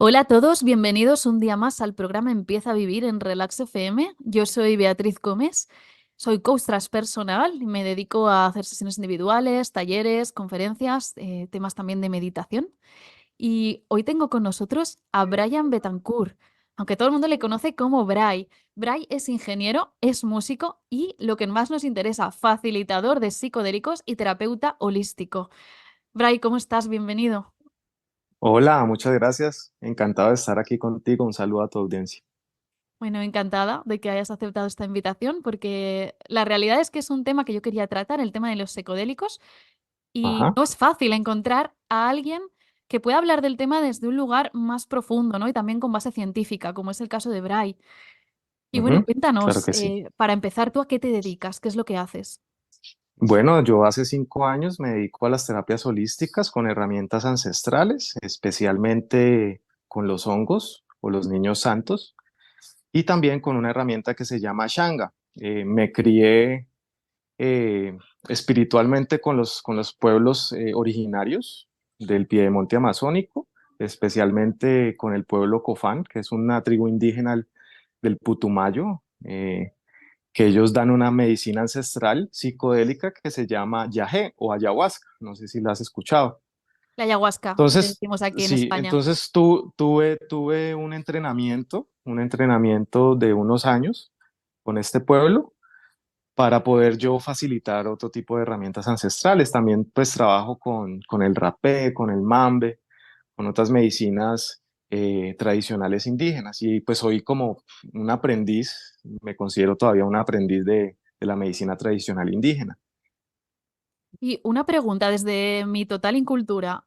Hola a todos, bienvenidos un día más al programa Empieza a Vivir en Relax FM. Yo soy Beatriz Gómez, soy coach transpersonal y me dedico a hacer sesiones individuales, talleres, conferencias, temas también de meditación. Y hoy tengo con nosotros a Brian Betancourt, aunque todo el mundo le conoce como Bray. Bray es ingeniero, es músico y, lo que más nos interesa, facilitador de psicodélicos y terapeuta holístico. Bray, ¿cómo estás? Bienvenido. Hola, muchas gracias. Encantado de estar aquí contigo. Un saludo a tu audiencia. Bueno, encantada de que hayas aceptado esta invitación porque la realidad es que es un tema que yo quería tratar, el tema de los psicodélicos, y Ajá. no es fácil encontrar a alguien que pueda hablar del tema desde un lugar más profundo, ¿no? Y también con base científica, como es el caso de Bray. Y bueno, Ujú. Claro cuéntanos, que sí. para empezar, ¿tú a qué te dedicas? ¿Qué es lo que haces? Bueno, yo hace 5 años me dedico a las terapias holísticas con herramientas ancestrales, especialmente con los hongos o los niños santos, y también con una herramienta que se llama Shanga. Me crié eh, espiritualmente con los pueblos originarios del Piedemonte amazónico, especialmente con el pueblo Cofán, que es una tribu indígena del Putumayo, que ellos dan una medicina ancestral psicodélica que se llama yagé o ayahuasca. No sé si la has escuchado. La ayahuasca, le Entonces, decimos aquí en sí, España. entonces tuve un entrenamiento de unos años con este pueblo para poder yo facilitar otro tipo de herramientas ancestrales. También pues trabajo con el rapé, con el mambe, con otras medicinas tradicionales indígenas. Y pues soy como un aprendiz, me considero todavía un aprendiz de la medicina tradicional indígena. Y una pregunta desde mi total incultura.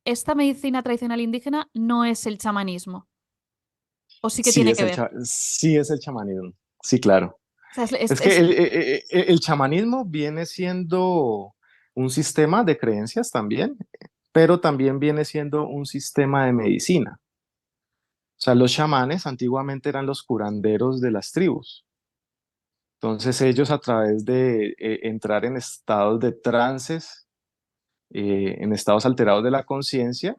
¿Esta medicina tradicional indígena no es el chamanismo? ¿O sí que tiene que ver? Sí es el chamanismo, sí, claro. O sea, Es que el chamanismo viene siendo un sistema de creencias también, pero también viene siendo un sistema de medicina. O sea, los chamanes antiguamente eran los curanderos de las tribus. Entonces ellos a través de entrar en estados de trances, en estados alterados de la conciencia,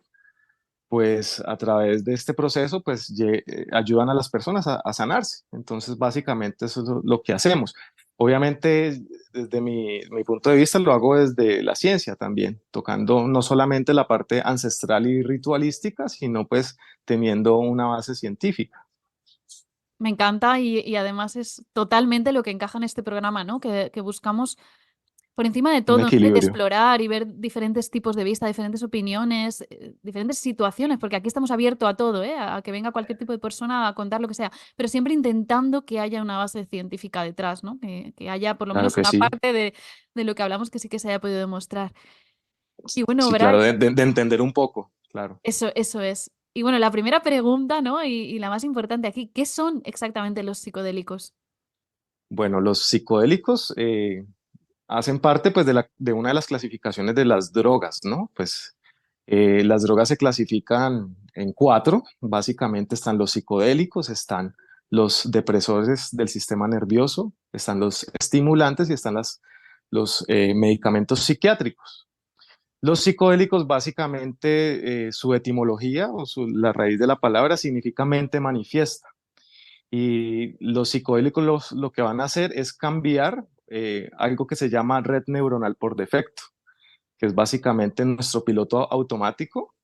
pues a través de este proceso, pues ayudan a las personas a sanarse. Entonces, básicamente eso es lo que hacemos. Obviamente, desde mi punto de vista, lo hago desde la ciencia también, tocando no solamente la parte ancestral y ritualística, sino pues teniendo una base científica, Me encanta y además es totalmente lo que encaja en este programa, ¿no? Que buscamos, por encima de un todo, ¿no? De equilibrio. explorar y ver diferentes tipos de vista, diferentes opiniones, diferentes situaciones, porque aquí estamos abiertos a todo, ¿eh? A que venga cualquier tipo de persona a contar lo que sea, pero siempre intentando que haya una base científica detrás, ¿no? Que haya por lo Claro menos que una sí. parte de lo que hablamos que sí que se haya podido demostrar. Y bueno, Sí, Bray, claro, de entender un poco, claro. eso es. Y bueno, la primera pregunta, ¿no? Y la más importante aquí, ¿qué son exactamente los psicodélicos? Bueno, los psicodélicos hacen parte pues de una de las clasificaciones de las drogas, ¿no? Pues las drogas se clasifican en cuatro. Básicamente están los psicodélicos, están los depresores del sistema nervioso, están los estimulantes y están los medicamentos psiquiátricos. Los psicodélicos básicamente su etimología o la raíz de la palabra significa mente manifiesta. Y los psicodélicos lo que van a hacer es cambiar algo que se llama red neuronal por defecto, que es básicamente nuestro piloto automático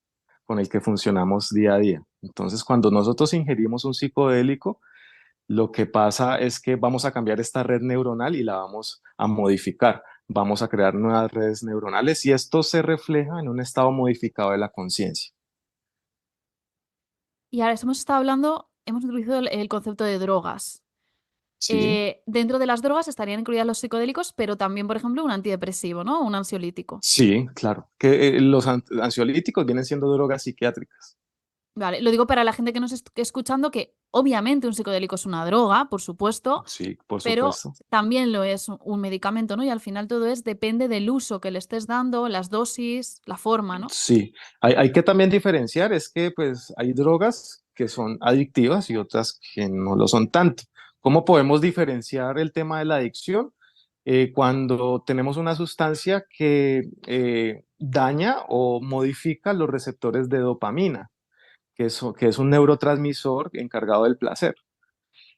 con el que funcionamos día a día. Entonces, cuando nosotros ingerimos un psicodélico, lo que pasa es que vamos a cambiar esta red neuronal y la vamos a modificar. Vamos a crear nuevas redes neuronales y esto se refleja en un estado modificado de la conciencia. Y ahora hemos estado hablando, hemos introducido el concepto de drogas. Sí, Dentro de las drogas estarían incluidas los psicodélicos, pero también, por ejemplo, un antidepresivo, ¿no? Un ansiolítico. sí, claro. Que los ansiolíticos vienen siendo drogas psiquiátricas. Vale, lo digo para la gente que nos esté escuchando que obviamente un psicodélico es una droga, por supuesto, Sí, por pero supuesto. también lo es un medicamento, ¿no? Y al final todo depende del uso que le estés dando, las dosis, la forma, ¿no? Sí, hay que también diferenciar, es que pues hay drogas que son adictivas y otras que no lo son tanto. ¿Cómo podemos diferenciar el tema de la adicción? Cuando tenemos una sustancia que daña o modifica los receptores de dopamina, que es un neurotransmisor encargado del placer.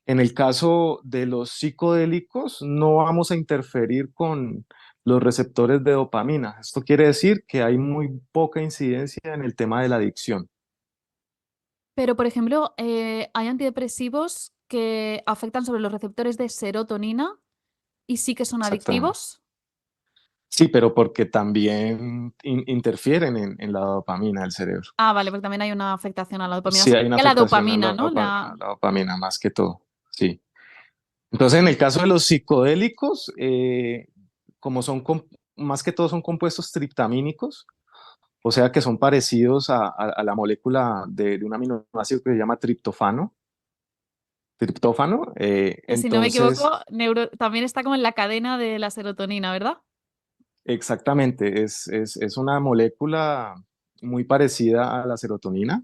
En el caso de los psicodélicos, no vamos a interferir con los receptores de dopamina. Esto quiere decir que hay muy poca incidencia en el tema de la adicción. Pero, por ejemplo, hay antidepresivos que afectan sobre los receptores de serotonina y sí que son Exactamente. adictivos. Sí, pero porque también interfieren en la dopamina del cerebro. Ah, vale, porque también hay una afectación a la dopamina. Sí, hay una Sería la afectación dopamina, ¿no? a la dopamina más que todo. Sí. Entonces, en el caso de los psicodélicos, como más que todo son compuestos triptamínicos, o sea que son parecidos a la molécula de un aminoácido que se llama triptófano. Que si no me Entonces, equivoco, también está como en la cadena de la serotonina, ¿verdad? exactamente, es una molécula muy parecida a la serotonina.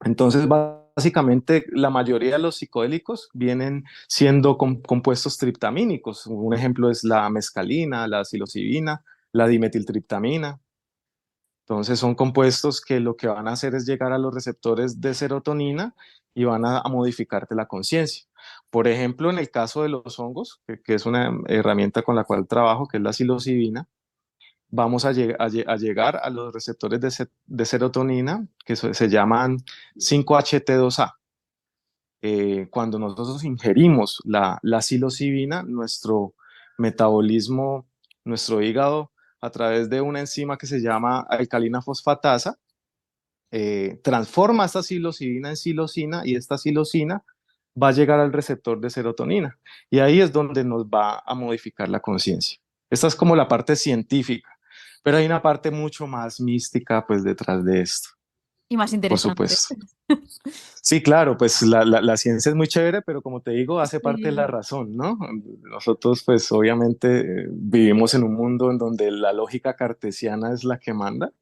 Entonces, básicamente, la mayoría de los psicodélicos vienen siendo compuestos triptamínicos. Un ejemplo es la mescalina, la psilocibina, la dimetiltriptamina. Entonces, son compuestos que lo que van a hacer es llegar a los receptores de serotonina y van a modificarte la conciencia. Por ejemplo, en el caso de los hongos, que es una herramienta con la cual trabajo, que es la psilocibina, vamos a llegar a los receptores de serotonina que se llaman 5-HT2A. Cuando nosotros ingerimos la psilocibina, nuestro metabolismo, nuestro hígado, a través de una enzima que se llama alcalina fosfatasa, transforma esta psilocibina en psilocina y esta psilocina va a llegar al receptor de serotonina y ahí es donde nos va a modificar la conciencia. Esta es como la parte científica, pero hay una parte mucho más mística pues detrás de esto, Y más por interesante. supuesto. Sí, claro, pues la ciencia es muy chévere, pero como te digo, hace parte de la Sí. razón, ¿no? Nosotros pues obviamente vivimos en un mundo en donde la lógica cartesiana es la que manda,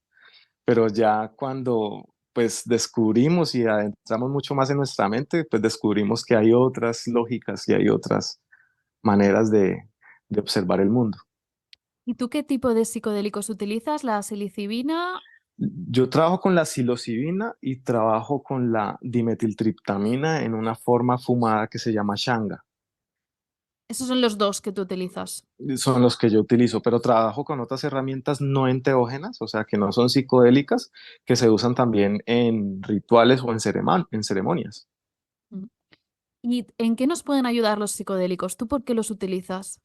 pero ya cuando pues descubrimos y adentramos mucho más en nuestra mente, pues descubrimos que hay otras lógicas y hay otras maneras de observar el mundo. ¿Y tú qué tipo de psicodélicos utilizas? ¿La psilocibina? Yo trabajo con la psilocibina y trabajo con la dimetiltriptamina en una forma fumada que se llama shanga. Esos son los dos que tú utilizas. Son los que yo utilizo, pero trabajo con otras herramientas no enteógenas, o sea, que no son psicodélicas, que se usan también en rituales o en ceremonias. Mm. ¿Y en qué nos pueden ayudar los psicodélicos? ¿Tú por qué los utilizas?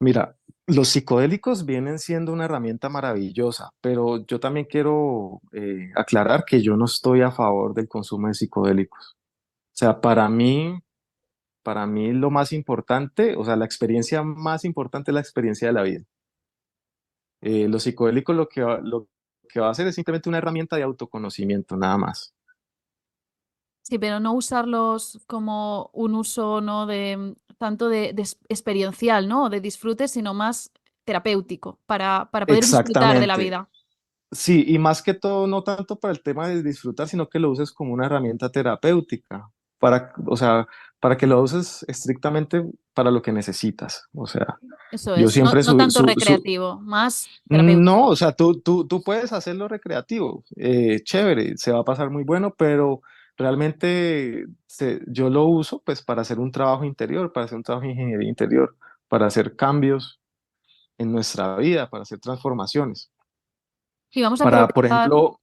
Mira, los psicodélicos vienen siendo una herramienta maravillosa, pero yo también quiero aclarar que yo no estoy a favor del consumo de psicodélicos. O sea, para mí lo más importante, o sea, la experiencia más importante es la experiencia de la vida. Los psicodélicos lo que va a hacer es simplemente una herramienta de autoconocimiento, nada más. Sí, pero no usarlos como un uso, ¿no? de tanto de experiencial, ¿no? O de disfrute, sino más terapéutico, para poder disfrutar de la Exactamente. vida. Sí, y más que todo, no tanto para el tema de disfrutar, sino que lo uses como una herramienta terapéutica, o sea, para que lo uses estrictamente para lo que necesitas. O sea, Eso yo es. No, siempre no tanto recreativo, más no, terapéutico. o sea, tú puedes hacerlo recreativo, chévere, se va a pasar muy bueno, pero realmente yo lo uso pues para hacer un trabajo interior, para hacer un trabajo de ingeniería interior, para hacer cambios en nuestra vida, para hacer transformaciones, Y vamos a para, por aprovechar. ejemplo,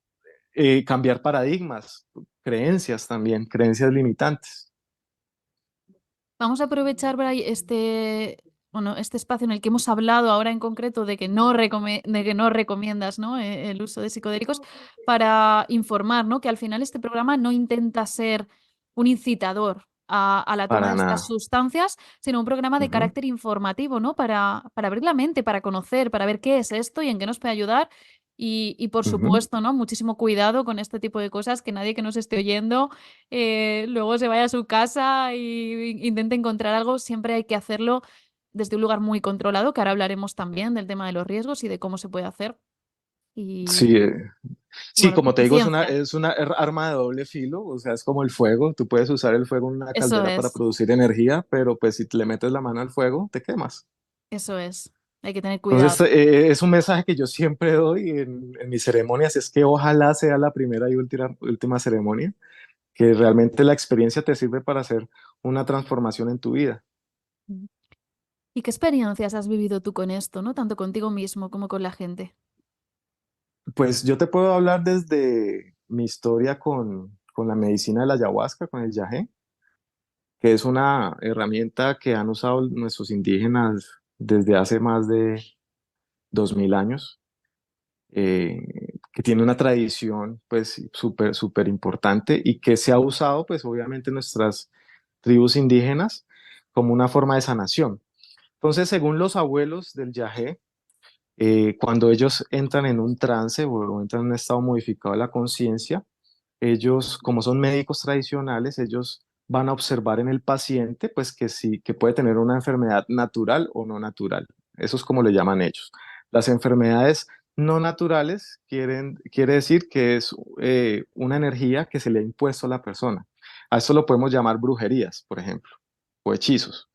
cambiar paradigmas, creencias también, creencias limitantes. Vamos a aprovechar, Bray, bueno, este espacio en el que hemos hablado ahora en concreto de que no recomiendas, ¿no? El uso de psicodélicos para informar, ¿no? Que al final este programa no intenta ser un incitador a la toma Para de estas nada. sustancias, sino un programa de Ujú, carácter informativo, ¿no? Para abrir la mente, para conocer, para ver qué es esto y en qué nos puede ayudar. Y por ujú. supuesto, ¿no? Muchísimo cuidado con este tipo de cosas, que nadie que nos esté oyendo luego se vaya a su casa y intente encontrar algo, siempre hay que hacerlo desde un lugar muy controlado, que ahora hablaremos también del tema de los riesgos y de cómo se puede hacer. Sí, Y, y sí, bueno, con como te digo, conciencia. es una arma de doble filo, o sea, es como el fuego, tú puedes usar el fuego en una Eso caldera para es, producir energía, pero pues si le metes la mano al fuego, te quemas. eso es. Hay que tener cuidado. Entonces, es un mensaje que yo siempre doy en mis ceremonias, es que ojalá sea la primera y última ceremonia, que realmente la experiencia te sirve para hacer una transformación en tu vida. Mm. ¿Y qué experiencias has vivido tú con esto, ¿no? Tanto contigo mismo como con la gente. Pues yo te puedo hablar desde mi historia con la medicina de la ayahuasca, con el yagé, que es una herramienta que han usado nuestros indígenas desde hace más de 2000 años, que tiene una tradición pues súper, súper importante y que se ha usado pues obviamente en nuestras tribus indígenas como una forma de sanación. Entonces, según los abuelos del yagé, cuando ellos entran en un trance o entran en un estado modificado de la conciencia, ellos, como son médicos tradicionales, ellos van a observar en el paciente, pues que sí, que puede tener una enfermedad natural o no natural. Eso es como le llaman ellos. Las enfermedades no naturales quiere decir que es una energía que se le ha impuesto a la persona. A eso lo podemos llamar brujerías, por ejemplo, o hechizos,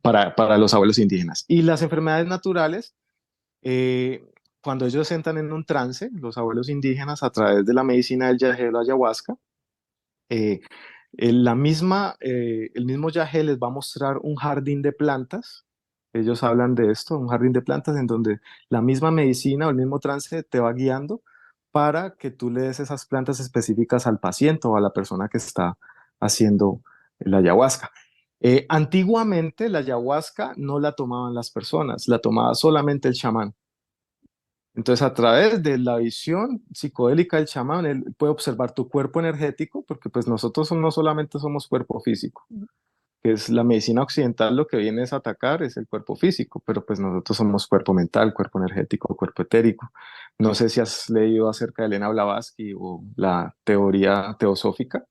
para los abuelos indígenas. Y las enfermedades naturales, eh, cuando ellos entran en un trance, los abuelos indígenas, a través de la medicina del yagé o la ayahuasca, eh, el mismo yagé les va a mostrar un jardín de plantas. Ellos hablan de esto, un jardín de plantas en donde la misma medicina o el mismo trance te va guiando para que tú le des esas plantas específicas al paciente o a la persona que está haciendo la ayahuasca. Antiguamente la ayahuasca no la tomaban las personas, la tomaba solamente el chamán. Entonces, a través de la visión psicodélica del chamán, él puede observar tu cuerpo energético, porque pues nosotros no solamente somos cuerpo físico, Ujú. que es la medicina occidental lo que viene es atacar es el cuerpo físico, pero pues nosotros somos cuerpo mental, cuerpo energético, cuerpo etérico. No sé si has leído acerca de Elena Blavatsky o la teoría teosófica,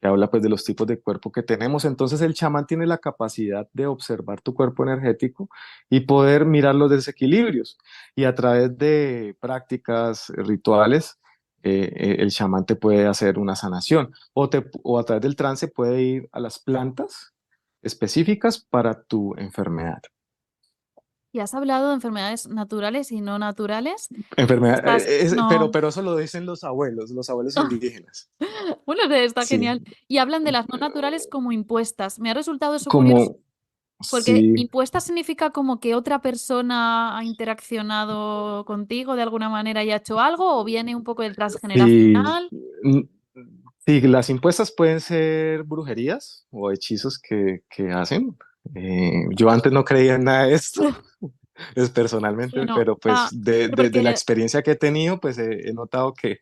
que habla pues de los tipos de cuerpo que tenemos. Entonces el chamán tiene la capacidad de observar tu cuerpo energético y poder mirar los desequilibrios. Y a través de prácticas rituales, el chamán te puede hacer una sanación o a través del trance puede ir a las plantas específicas para tu enfermedad. ¿Y has hablado de enfermedades naturales y no naturales? Enfermedad, Estás, no. pero eso lo dicen los abuelos indígenas. Bueno, está Sí, genial. Y hablan de las no naturales como impuestas. Me ha resultado eso curioso, como, porque sí, impuestas significa como que otra persona ha interaccionado contigo de alguna manera y ha hecho algo, o viene un poco del sí, transgeneracional. mm, sí, las impuestas pueden ser brujerías o hechizos que hacen. Yo antes no creía en nada de esto, es personalmente, Bueno, pero pues pero de la porque, experiencia que he tenido, pues he notado que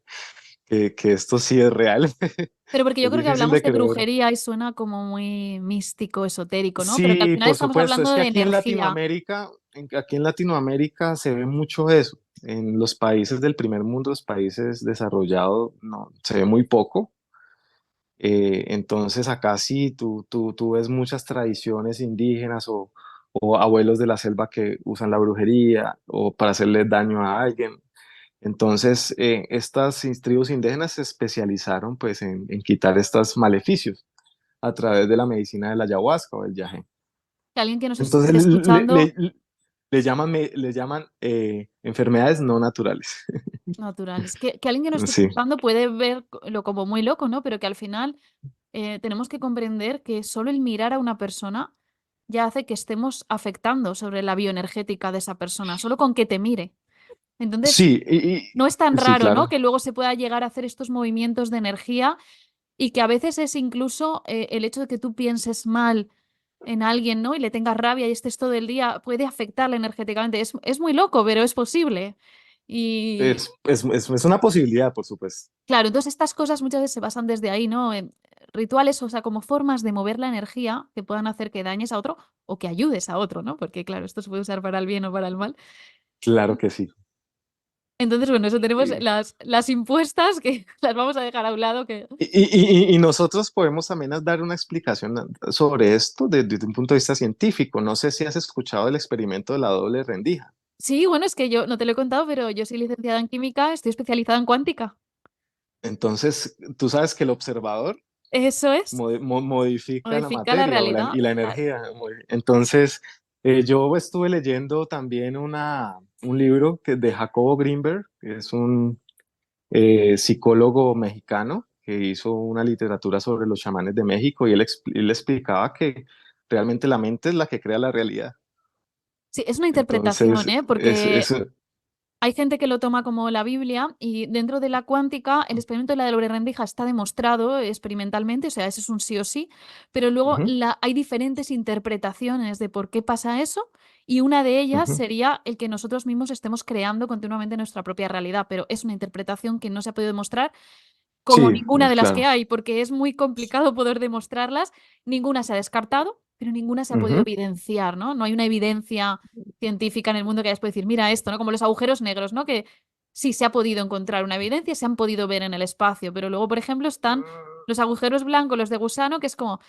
esto sí es real. pero porque yo Es creo que difícil hablamos de de creer. brujería y suena como muy místico, esotérico, ¿no? Pero que al Sí, final por estamos supuesto, hablando es que de aquí en energía. Latinoamérica, aquí en Latinoamérica se ve mucho eso. En los países del primer mundo, los países desarrollados, no, se ve muy poco. Entonces acá sí, tú ves muchas tradiciones indígenas o abuelos de la selva que usan la brujería o para hacerle daño a alguien. Entonces, estas tribus indígenas se especializaron pues en quitar estos maleficios a través de la medicina de la ayahuasca o del yagé. Que alguien que nos Entonces esté escuchando, le llaman enfermedades no naturales. naturales, que alguien que nos esté Sí, escuchando puede verlo como muy loco, ¿no? Pero que al final tenemos que comprender que solo el mirar a una persona ya hace que estemos afectando sobre la bioenergética de esa persona, solo con que te mire. Entonces, sí, no es tan sí, raro, ¿no? claro. Que luego se pueda llegar a hacer estos movimientos de energía y que a veces es incluso el hecho de que tú pienses mal en alguien, ¿no? Y le tengas rabia y estés todo el día, puede afectarle energéticamente. Es muy loco, pero es posible. Y Es una posibilidad, por supuesto. claro, entonces estas cosas muchas veces se basan desde ahí, ¿no? En rituales, o sea, como formas de mover la energía que puedan hacer que dañes a otro o que ayudes a otro, ¿no? Porque claro, esto se puede usar para el bien o para el mal. Claro que sí. Entonces, bueno, eso tenemos Y, las impuestas que las vamos a dejar a un lado, que y nosotros podemos también dar una explicación sobre esto desde un punto de vista científico. No sé si has escuchado el experimento de la doble rendija. sí, bueno, es que yo no te lo he contado, pero yo soy licenciada en química, estoy especializada en cuántica. Entonces, tú sabes que el observador Eso es, modifica la modifica la materia realidad. y la energía. Entonces, Yo estuve leyendo también un libro de Jacobo Greenberg, que es un psicólogo mexicano que hizo una literatura sobre los chamanes de México y él explicaba que realmente la mente es la que crea la realidad. Sí, es una interpretación, Entonces, ¿eh? Porque hay gente que lo toma como la Biblia y dentro de la cuántica el experimento de la doble rendija está demostrado experimentalmente, o sea, eso es un sí o sí, pero luego ujú, hay diferentes interpretaciones de por qué pasa eso y una de ellas ujú. sería el que nosotros mismos estemos creando continuamente nuestra propia realidad, pero es una interpretación que no se ha podido demostrar como Sí, ninguna de las que claro. hay, porque es muy complicado poder demostrarlas. Ninguna se ha descartado, pero ninguna se ha podido Ujú. evidenciar, ¿no? No hay una evidencia científica en el mundo que hayas podido decir, mira esto, ¿no? Como los agujeros negros, ¿no? Que sí se ha podido encontrar una evidencia, se han podido ver en el espacio, pero luego, por ejemplo, están los agujeros blancos, los de gusano, que es como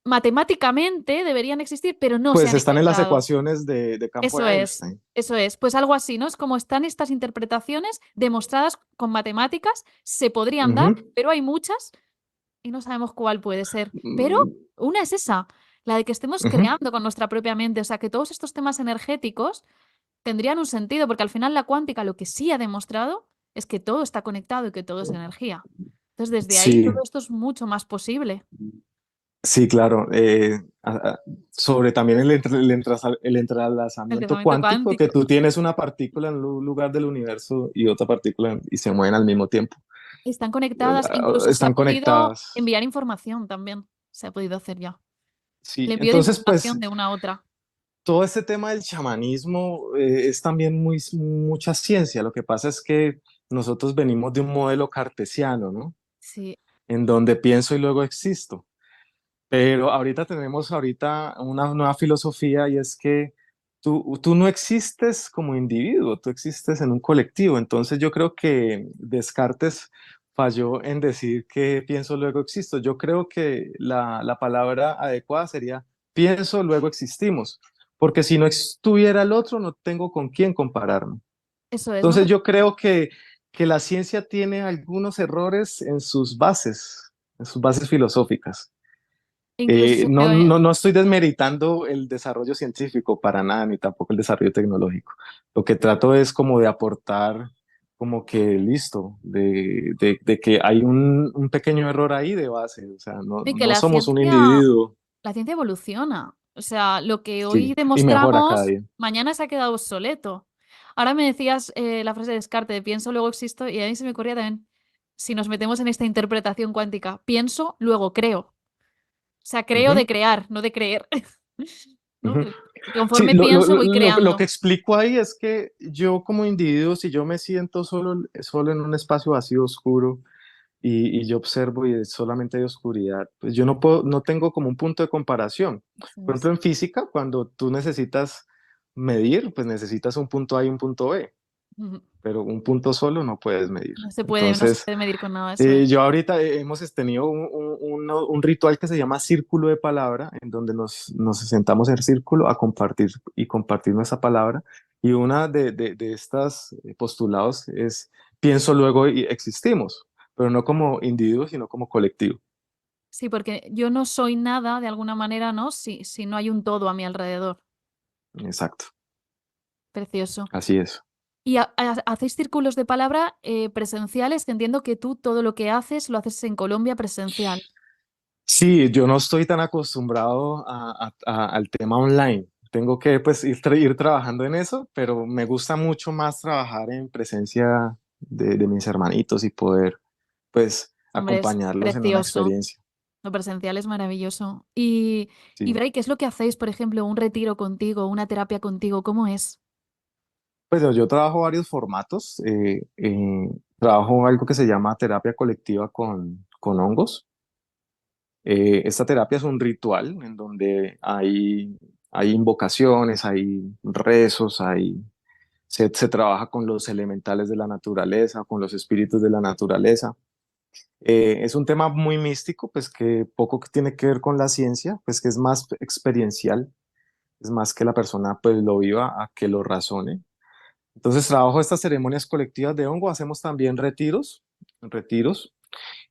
matemáticamente deberían existir, pero no se Pues han están en las encontrado. ecuaciones de campo Eso de es, Einstein. eso es. Pues algo así, ¿no? Es como están estas interpretaciones demostradas con matemáticas, se podrían dar, Ujú. pero hay muchas y no sabemos cuál puede ser. Pero Mm, una es esa, la de que estemos ujú. creando con nuestra propia mente. O sea, que todos estos temas energéticos tendrían un sentido, porque al final la cuántica lo que sí ha demostrado es que todo está conectado y que todo es energía. Entonces, desde ahí todo Sí, esto es mucho más posible. sí, claro. Sobre también el El entrelazamiento pensamiento cuántico, que cuántico. tú tienes una partícula en un lugar del universo y otra partícula y se mueven al mismo tiempo. Están conectadas, incluso se ha Están podido conectadas. enviar información también. Se ha podido hacer ya. El Sí, envío de entonces información pues de una a otra. todo este tema del chamanismo es también mucha ciencia. Lo que pasa es que nosotros venimos de un modelo cartesiano, ¿no? Sí, En donde pienso y luego existo. Pero tenemos una nueva filosofía y es que tú no existes como individuo, tú existes en un colectivo. Entonces yo creo que Descartes falló en decir que pienso, luego existo. Yo creo que la palabra adecuada sería pienso, luego existimos. Porque si no estuviera el otro, no tengo con quién compararme. eso es. No Entonces te- yo creo que la ciencia tiene algunos errores en sus bases filosóficas. Incluso, No estoy desmeritando el desarrollo científico para nada, ni tampoco el desarrollo tecnológico. Lo que trato es como de aportar, como que listo, de que hay un pequeño error ahí de base, o sea, y que no somos un individuo, la ciencia evoluciona. O sea, lo que hoy sí, y mejora cada demostramos, día. mañana se ha quedado obsoleto. Ahora me decías la frase de Descartes, de pienso, luego existo, y a mí se me ocurría también, si nos metemos en esta interpretación cuántica, pienso, luego creo. O sea, creo de Ujú, crear, no de creer. ¿No? ujú. Que Sí, conforme pienso, voy lo que creando. explico ahí es que yo como individuo, si yo me siento solo en un espacio vacío, oscuro, y yo observo y solamente hay oscuridad, pues yo no tengo como un punto de comparación. Eso Por es. ejemplo, en física, cuando tú necesitas medir, pues necesitas un punto A y un punto B, Ujú. pero un punto solo no puedes medir. No se Entonces, puede medir con nada, eso es. yo ahorita hemos tenido un ritual que se llama círculo de palabra, en donde nos sentamos en círculo a compartir y compartir nuestra palabra. Y una de estas postulados es pienso luego y existimos, pero no como individuo, sino como colectivo. Sí, porque yo no soy nada de alguna manera, ¿no? Si no hay un todo a mi alrededor. Exacto, Precioso. así es. ¿Y hacéis círculos de palabra presenciales? Que entiendo que tú todo lo que haces lo haces en Colombia presencial. Sí, yo no estoy tan acostumbrado al tema online. Tengo que pues ir trabajando en eso, pero me gusta mucho más trabajar en presencia de mis hermanitos y poder pues Hombre, es acompañarlos en una precioso. experiencia. Lo presencial es maravilloso. Y Sí. Bray, ¿qué es lo que hacéis, por ejemplo, un retiro contigo, una terapia contigo? ¿Cómo es? Pues yo trabajo varios formatos. Trabajo algo que se llama terapia colectiva con hongos. Esta terapia es un ritual en donde hay invocaciones, hay rezos, se trabaja con los elementales de la naturaleza, con los espíritus de la naturaleza. Es un tema muy místico, pues que poco que tiene que ver con la ciencia, pues que es más experiencial, es más que la persona pues lo viva a que lo razone. Entonces trabajo estas ceremonias colectivas de hongo, hacemos también retiros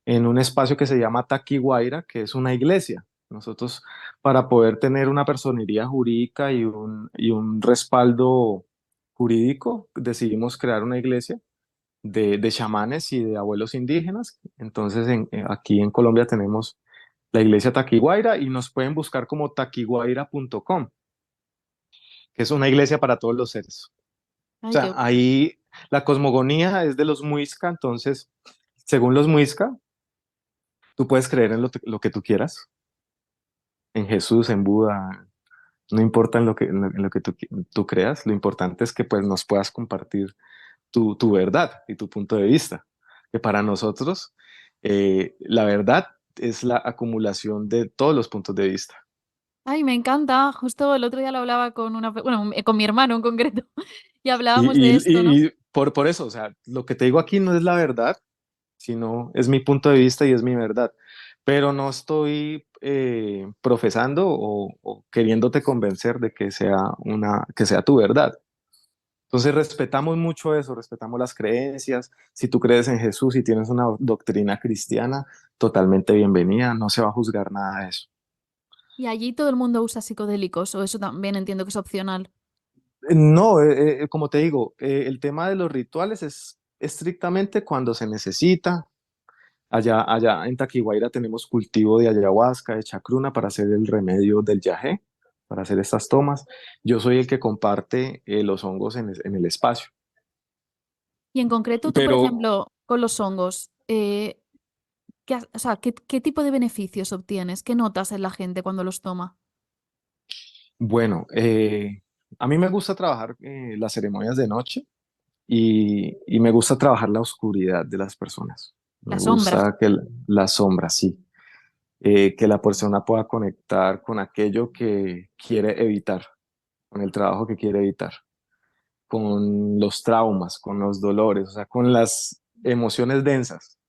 en un espacio que se llama Taquihuayra, que es una iglesia. Nosotros, para poder tener una personería jurídica y un respaldo jurídico, decidimos crear una iglesia de chamanes y de abuelos indígenas. Entonces, aquí en Colombia tenemos la iglesia Taquiguaira y nos pueden buscar como taquiguaira.com, que es una iglesia para todos los seres. O Ay, sea, qué ahí la cosmogonía es de los Muisca, entonces, según los Muisca, tú puedes creer en lo que tú quieras, en Jesús, en Buda, no importa en lo que tú creas, lo importante es que pues nos puedas compartir tu verdad y tu punto de vista, que para nosotros la verdad es la acumulación de todos los puntos de vista. Ay, me encanta. Justo el otro día lo hablaba con bueno, con mi hermano en concreto, y Y, hablábamos de esto, ¿no? por eso, o sea, lo que te digo aquí no es la verdad, sino es mi punto de vista y es mi verdad. Pero no estoy profesando o queriéndote convencer de que sea tu verdad. Entonces respetamos mucho eso, respetamos las creencias. Si tú crees en Jesús y tienes una doctrina cristiana, totalmente bienvenida, no se va a juzgar nada de eso. Y allí todo el mundo usa psicodélicos, o eso también entiendo que es opcional. No, como te digo, el tema de los rituales es estrictamente cuando se necesita. Allá en Taquihuayra tenemos cultivo de ayahuasca, de chacruna para hacer el remedio del yagé, para hacer estas tomas. Yo soy el que comparte los hongos en el espacio. Y en concreto, tú, por Pero ejemplo, con los hongos, o sea, ¿qué tipo de beneficios obtienes? ¿Qué notas en la gente cuando los toma? bueno, a mí me gusta trabajar las ceremonias de noche y me gusta trabajar la oscuridad de las personas. La Me sombra. gusta que la sombra, sí, que la persona pueda conectar con aquello que quiere evitar, con el trabajo que quiere evitar, con los traumas, con los dolores, o sea, con las emociones densas,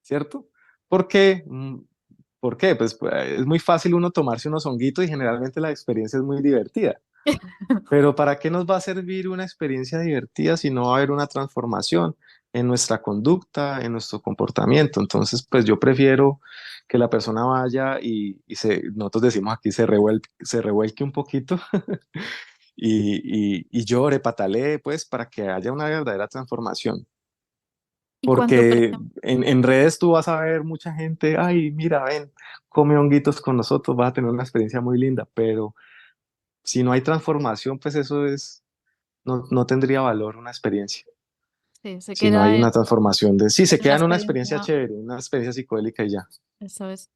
¿cierto? ¿Por qué? ¿Por qué? Pues, es muy fácil uno tomarse unos honguitos y generalmente la experiencia es muy divertida. Pero ¿para qué nos va a servir una experiencia divertida si no va a haber una transformación en nuestra conducta, en nuestro comportamiento? Entonces, pues yo prefiero que la persona vaya nosotros decimos aquí, se revuelque un poquito y llore, patalee, pues para que haya una verdadera transformación. Y cuando, por Porque ejemplo, en redes tú vas a ver mucha gente, ay, mira, ven, come honguitos con nosotros, vas a tener una experiencia muy linda, pero si no hay transformación, pues no tendría valor una experiencia. sí, se Si no hay queda una transformación sí, se en la queda en una experiencia experiencia, chévere, una experiencia psicodélica y ya. eso es.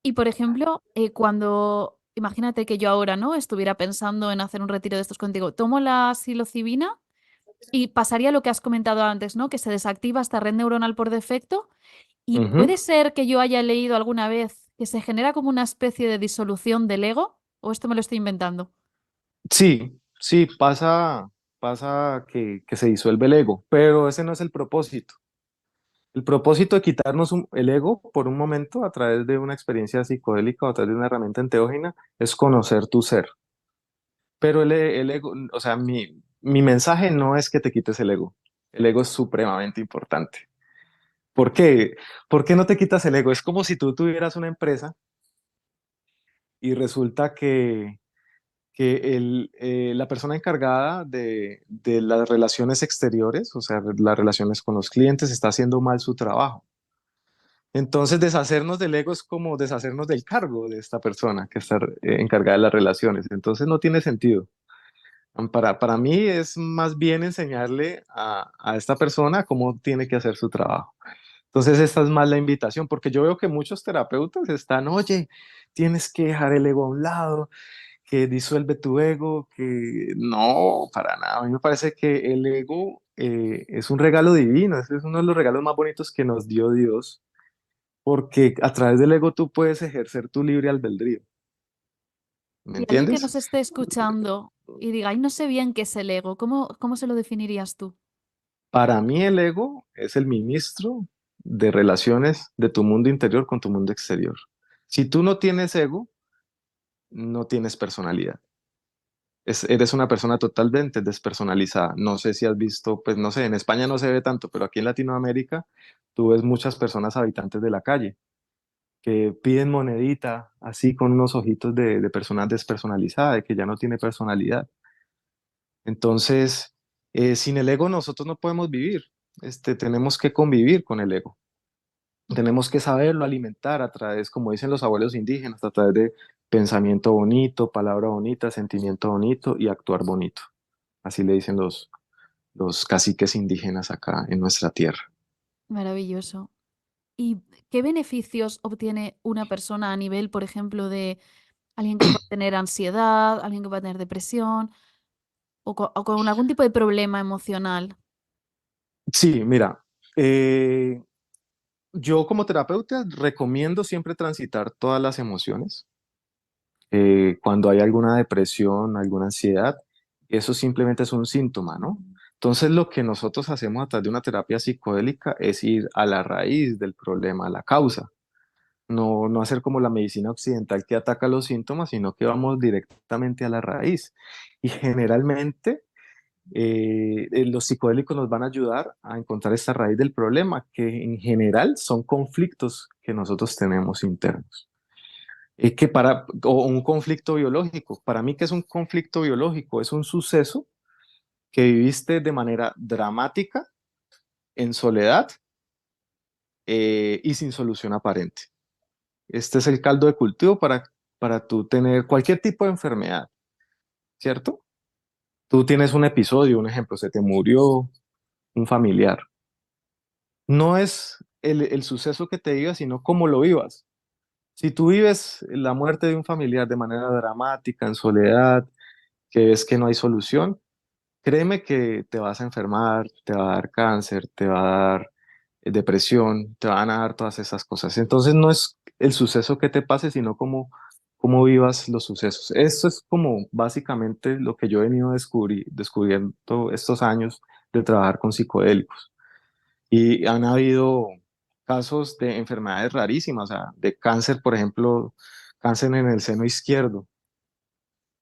Y por ejemplo, cuando, imagínate que yo ahora, ¿no? Estuviera pensando en hacer un retiro de estos contigo, tomo la psilocibina y pasaría lo que has comentado antes, ¿no? Que se desactiva esta red neuronal por defecto. Y Ujú. puede ser que yo haya leído alguna vez que se genera como una especie de disolución del ego, o esto me lo estoy inventando. Sí, sí, pasa que se disuelve el ego, pero ese no es el propósito. El propósito de quitarnos el ego por un momento a través de una experiencia psicodélica o a través de una herramienta enteógena es conocer tu ser. Pero el ego, o sea, mi mensaje no es que te quites el ego. El ego es supremamente importante. ¿Por qué? ¿Por qué no te quitas el ego? Es como si tú tuvieras una empresa y resulta que la persona encargada de las relaciones exteriores, o sea, las relaciones con los clientes, está haciendo mal su trabajo. Entonces, deshacernos del ego es como deshacernos del cargo de esta persona que está encargada de las relaciones. Entonces, no tiene sentido. Para mí es más bien enseñarle a esta persona cómo tiene que hacer su trabajo. Entonces, esta es más la invitación, porque yo veo que muchos terapeutas están, oye, tienes que dejar el ego a un lado, que disuelve tu ego, que no, para nada. A mí me parece que el ego es un regalo divino, ese es uno de los regalos más bonitos que nos dio Dios, porque a través del ego tú puedes ejercer tu libre albedrío, ¿me Y alguien que entiendes? nos esté escuchando y diga, ay, no sé bien qué es el ego, ¿cómo se lo definirías tú? Para mí el ego es el ministro de relaciones de tu mundo interior con tu mundo exterior. Si tú no tienes ego, no tienes personalidad. Eres una persona totalmente despersonalizada. No sé si has visto, pues no sé, en España no se ve tanto, pero aquí en Latinoamérica tú ves muchas personas habitantes de la calle. que piden monedita, así con unos ojitos de persona despersonalizada, de que ya no tiene personalidad. Entonces, sin el ego nosotros no podemos vivir. Tenemos que convivir con el ego. Tenemos que saberlo alimentar a través, como dicen los abuelos indígenas, a través de pensamiento bonito, palabra bonita, sentimiento bonito y actuar bonito. Así le dicen los caciques indígenas acá en nuestra tierra. Maravilloso. ¿Y qué beneficios obtiene una persona a nivel, por ejemplo, de alguien que pueda tener ansiedad, alguien que pueda tener depresión o con algún tipo de problema emocional? Sí, mira, eh, yo como terapeuta recomiendo siempre transitar todas las emociones. Cuando hay alguna depresión, alguna ansiedad, eso simplemente es un síntoma, ¿no? Entonces lo que nosotros hacemos a través de una terapia psicodélica es ir a la raíz del problema, a la causa. No hacer como la medicina occidental que ataca los síntomas, sino que vamos directamente a la raíz. Y generalmente los psicodélicos nos van a ayudar a encontrar esta raíz del problema, que en general son conflictos que nosotros tenemos internos. O un conflicto biológico. Para mí, ¿qué es un conflicto biológico? Es un suceso que viviste de manera dramática, en soledad y sin solución aparente. Este es el caldo de cultivo para tú tener cualquier tipo de enfermedad, ¿cierto? Tú tienes un episodio, un ejemplo, se te murió un familiar. No es el suceso que te diga, sino cómo lo vivas. Si tú vives la muerte de un familiar de manera dramática, en soledad, que ves que no hay solución, créeme que te vas a enfermar, te va a dar cáncer, te va a dar depresión, te van a dar todas esas cosas. Entonces no es el suceso que te pase, sino cómo vivas los sucesos. Esto es como básicamente lo que yo he venido descubriendo estos años de trabajar con psicodélicos. Y han habido casos de enfermedades rarísimas, o sea, de cáncer, por ejemplo, cáncer en el seno izquierdo,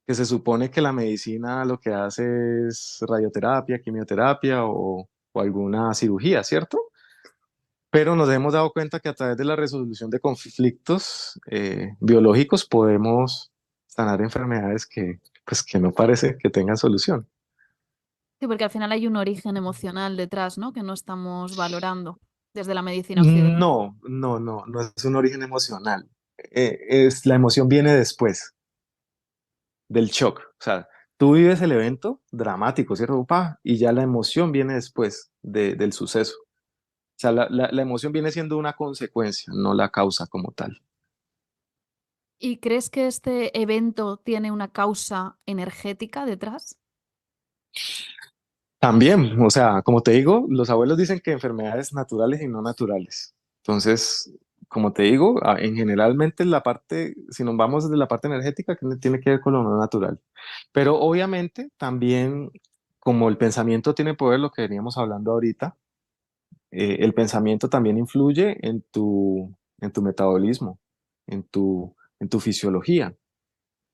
que se supone que la medicina lo que hace es radioterapia, quimioterapia o alguna cirugía, ¿cierto? Pero nos hemos dado cuenta que a través de la resolución de conflictos biológicos podemos sanar enfermedades pues, que no parece que tengan solución. Sí, porque al final hay un origen emocional detrás, ¿no? Que no estamos valorando desde la medicina occidental. No es un origen emocional. La emoción viene después del shock. O sea, tú vives el evento dramático, ¿cierto? Pa, y ya la emoción viene después del suceso. O sea, la emoción viene siendo una consecuencia, no la causa como tal. ¿Y crees que este evento tiene una causa energética detrás? También, o sea, como te digo, los abuelos dicen que enfermedades naturales y no naturales. Entonces, como te digo, en generalmente la parte, si nos vamos desde la parte energética, que tiene que ver con lo no natural. Pero obviamente también, como el pensamiento tiene poder, lo que veníamos hablando ahorita, el pensamiento también influye en tu metabolismo, en tu fisiología.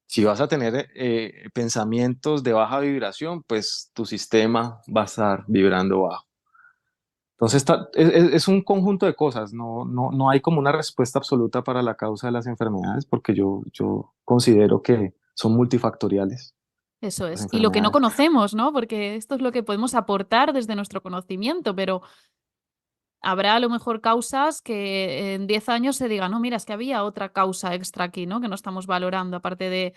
Si vas a tener pensamientos de baja vibración, pues tu sistema va a estar vibrando bajo. Entonces, es un conjunto de cosas, no hay como una respuesta absoluta para la causa de las enfermedades, porque yo considero que son multifactoriales Eso las es. Y lo que no enfermedades. conocemos, ¿no? Porque esto es lo que podemos aportar desde nuestro conocimiento, pero habrá a lo mejor causas que en 10 años se diga, no, mira, es que había otra causa extra aquí, ¿no? Que no estamos valorando, aparte de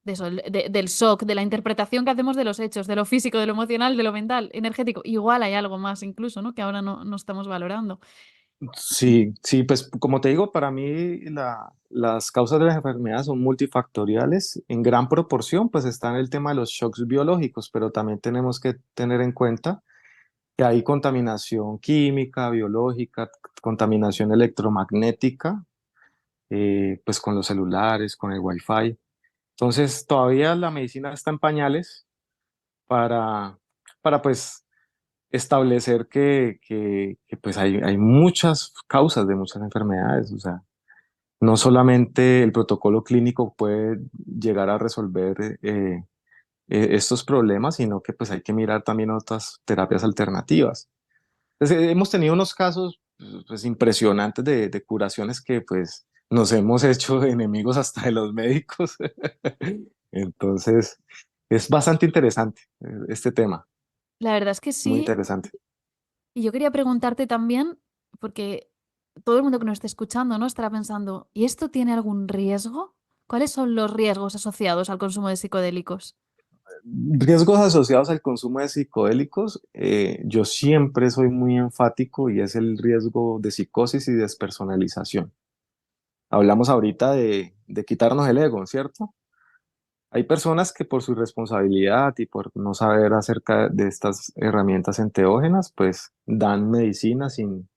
eso, del shock, de la interpretación que hacemos de los hechos, de lo físico, de lo emocional, de lo mental, energético. Igual hay algo más incluso, ¿no? Que ahora no estamos valorando. Sí, sí, pues como te digo, para mí las causas de las enfermedades son multifactoriales. En gran proporción, pues está en el tema de los shocks biológicos, pero también tenemos que tener en cuenta que hay contaminación química, biológica, contaminación electromagnética, pues con los celulares, con el wifi. Entonces, todavía la medicina está en pañales para, para pues establecer que, pues hay muchas causas de muchas enfermedades. O sea, no solamente el protocolo clínico puede llegar a resolver estos problemas, sino que pues hay que mirar también otras terapias alternativas. Entonces, hemos tenido unos casos pues, impresionantes de curaciones que pues nos hemos hecho enemigos hasta de los médicos. Entonces, es bastante interesante este tema, La verdad es que muy sí. interesante. Y yo quería preguntarte también, porque todo el mundo que nos esté escuchando, ¿no? Estará pensando, ¿y esto tiene algún riesgo? ¿Cuáles son los riesgos asociados al consumo de psicodélicos? Riesgos asociados al consumo de psicodélicos, yo siempre soy muy enfático y es el riesgo de psicosis y despersonalización. Hablamos ahorita de quitarnos el ego, ¿cierto? Hay personas que por su irresponsabilidad y por no saber acerca de estas herramientas enteógenas, pues dan medicina sin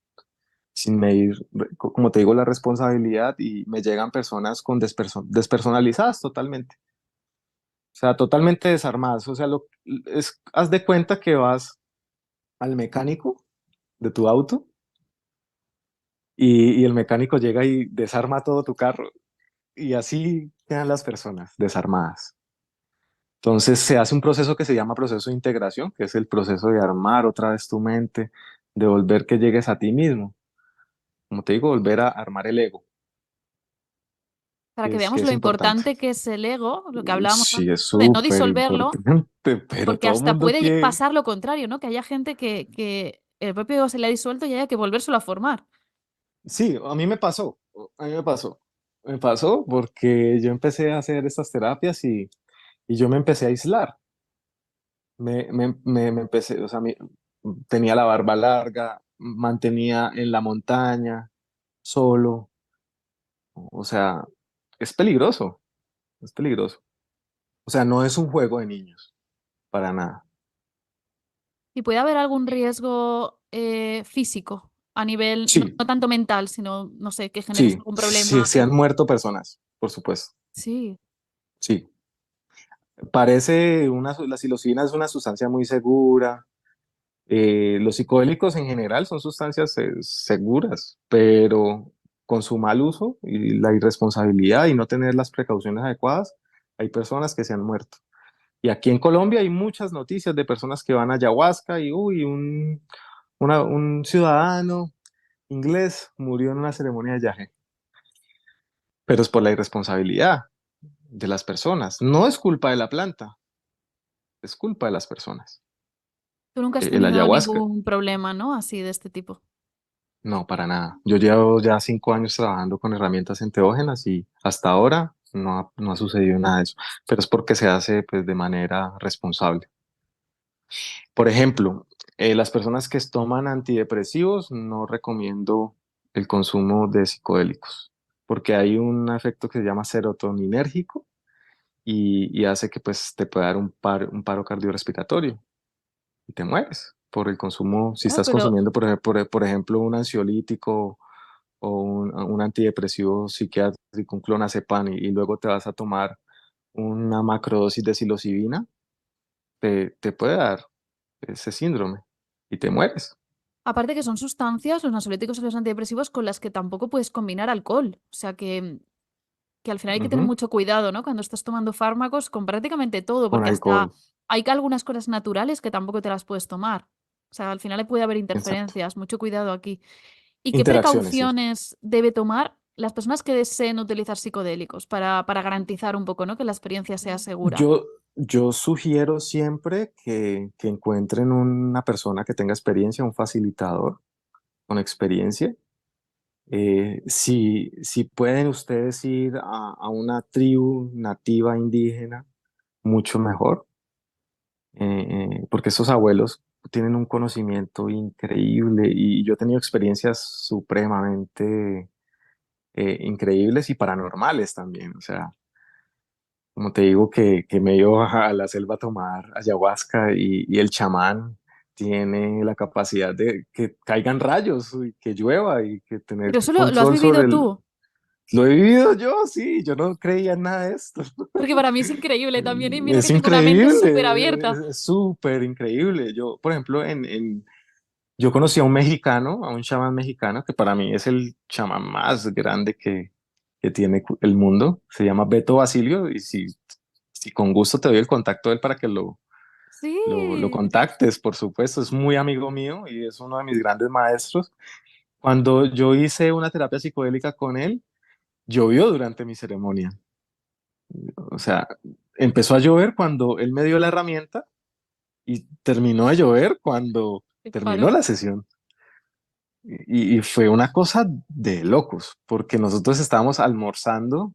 medir, como te digo, la responsabilidad y me llegan personas con despersonalizadas totalmente. O sea, totalmente desarmadas. O sea, haz de cuenta que vas al mecánico de tu auto y el mecánico llega y desarma todo tu carro y así quedan las personas desarmadas. Entonces se hace un proceso que se llama proceso de integración, que es el proceso de armar otra vez tu mente, de volver que llegues a ti mismo. Como te digo, volver a armar el ego, Para que que veamos lo es importante. importante que es el ego, lo que hablábamos Sí, antes, es ¿no? De no súper disolverlo, importante, pero porque todo el hasta mundo puede quiere. pasar lo contrario, ¿no? Que haya gente que el propio ego se le ha disuelto y haya que volvérselo a formar. Sí, a mí me pasó, a mí me pasó. Me pasó porque yo empecé a hacer estas terapias y yo me empecé a aislar. Me empecé, o sea, tenía la barba larga, mantenía en la montaña, solo. O sea, es peligroso, es peligroso. O sea, no es un juego de niños, para nada. Y puede haber algún riesgo físico a nivel, no, Sí, no tanto mental, sino, no sé, que generes sí, algún sí, problema. se han muerto personas, por supuesto. Sí. Sí, parece la psilocibina es una sustancia muy segura. Los psicodélicos en general son sustancias seguras, pero con su mal uso y la irresponsabilidad y no tener las precauciones adecuadas, hay personas que se han muerto. Y aquí en Colombia hay muchas noticias de personas que van a ayahuasca y, uy, un ciudadano inglés murió en una ceremonia de yaje, pero es por la irresponsabilidad de las personas. No es culpa de la planta, es culpa de las personas. Tú nunca has El tenido ayahuasca, ningún problema, ¿no? Así de este tipo. no, para nada. Yo llevo ya 5 años trabajando con herramientas enteógenas y hasta ahora no ha sucedido nada de eso, pero es porque se hace pues, de manera responsable. Por ejemplo, las personas que toman antidepresivos no recomiendo el consumo de psicodélicos porque hay un efecto que se llama serotoninérgico y hace que pues, te pueda dar un paro cardiorrespiratorio y te mueres por el consumo. Si Claro, estás pero consumiendo, por ejemplo, un ansiolítico o un antidepresivo psiquiátrico, un clonazepam, y luego te vas a tomar una macrodosis de psilocibina, te puede dar ese síndrome y te mueres. aparte que son sustancias, los ansiolíticos y los antidepresivos, con las que tampoco puedes combinar alcohol. O sea que al final hay que tener Ujú. mucho cuidado, ¿no? Cuando estás tomando fármacos con prácticamente todo, Con porque hasta alcohol, hay que algunas cosas naturales que tampoco te las puedes tomar. O sea, al final puede haber exacto. interferencias, mucho cuidado aquí. ¿Y qué Interacciones, sí. precauciones debe tomar las personas que deseen utilizar psicodélicos para garantizar un poco, ¿no? Que la experiencia sea segura? Yo sugiero siempre que encuentren una persona que tenga experiencia, un facilitador con experiencia. Si pueden ustedes ir a una tribu nativa indígena, mucho mejor, porque esos abuelos tienen un conocimiento increíble y yo he tenido experiencias supremamente increíbles y paranormales también. O sea, como te digo, que me he ido a la selva a tomar ayahuasca y el chamán tiene la capacidad de que caigan rayos y que llueva y que tener Pero eso lo has control vivido sobre el... tú, Lo he vivido yo, sí, yo no creía en nada de esto. porque para mí es increíble también y mira Es que tengo una mente súper increíble, abierta. es súper increíble. Yo, por ejemplo, yo conocí a un mexicano, a un chamán mexicano, que para mí es el chamán más grande que tiene el mundo. Se llama Beto Basilio y si con gusto te doy el contacto de él para que lo Sí. contactes, por supuesto. Es muy amigo mío y es uno de mis grandes maestros. Cuando yo hice una terapia psicodélica con él, llovió durante mi ceremonia. O sea, empezó a llover cuando él me dio la herramienta y terminó de llover cuando Qué terminó paro. la sesión. Y fue una cosa de locos, porque nosotros estábamos almorzando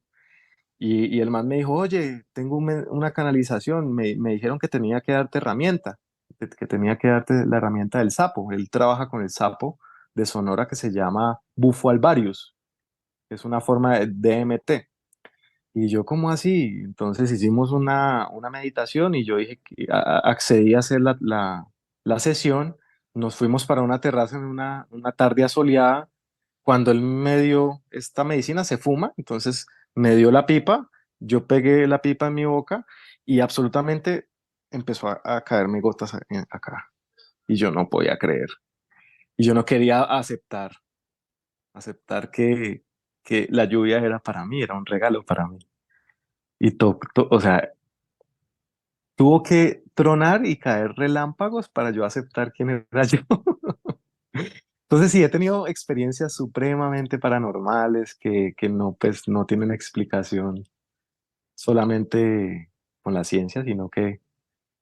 y el man me dijo, oye, tengo una canalización, me dijeron que tenía que darte herramienta, que tenía que darte la herramienta del sapo. Él trabaja con el sapo de Sonora que se llama Bufo alvarius, que es una forma de DMT. Y yo, ¿cómo así? Entonces hicimos una meditación y yo dije que accedí a hacer la sesión. Nos fuimos para una terraza en una tarde asoleada. Cuando él me dio esta medicina, se fuma, entonces me dio la pipa, yo pegué la pipa en mi boca y absolutamente empezó a caerme gotas acá. Y yo no podía creer. Y yo no quería aceptar que la lluvia era para mí, era un regalo para mí. Y o sea, tuvo que tronar y caer relámpagos para yo aceptar quién era yo. Entonces sí, he tenido experiencias supremamente paranormales que no, pues, no tienen explicación solamente con la ciencia, sino que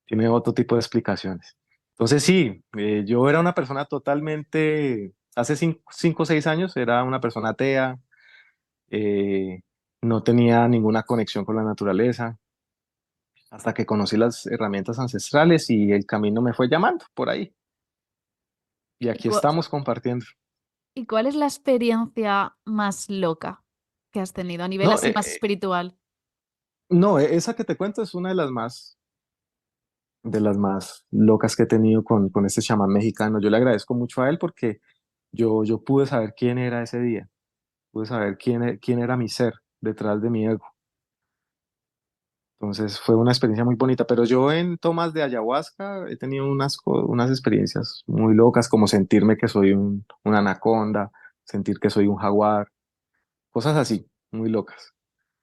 tiene otro tipo de explicaciones. Entonces sí, yo era una persona totalmente, hace 5 o 6 años era una persona atea, eh, no tenía ninguna conexión con la naturaleza, hasta que conocí las herramientas ancestrales y el camino me fue llamando por ahí. Y ¿Y, aquí estamos compartiendo. y cuál es la experiencia más loca que has tenido a nivel No, así más espiritual? no, esa que te cuento es una de las más locas que he tenido con este chamán mexicano. Yo le agradezco mucho a él porque yo pude saber quién era ese día, pude saber quién era mi ser detrás de mi ego. Entonces fue una experiencia muy bonita, pero yo en tomas de ayahuasca he tenido unas experiencias muy locas, como sentirme que soy una anaconda, sentir que soy un jaguar, cosas así, muy locas.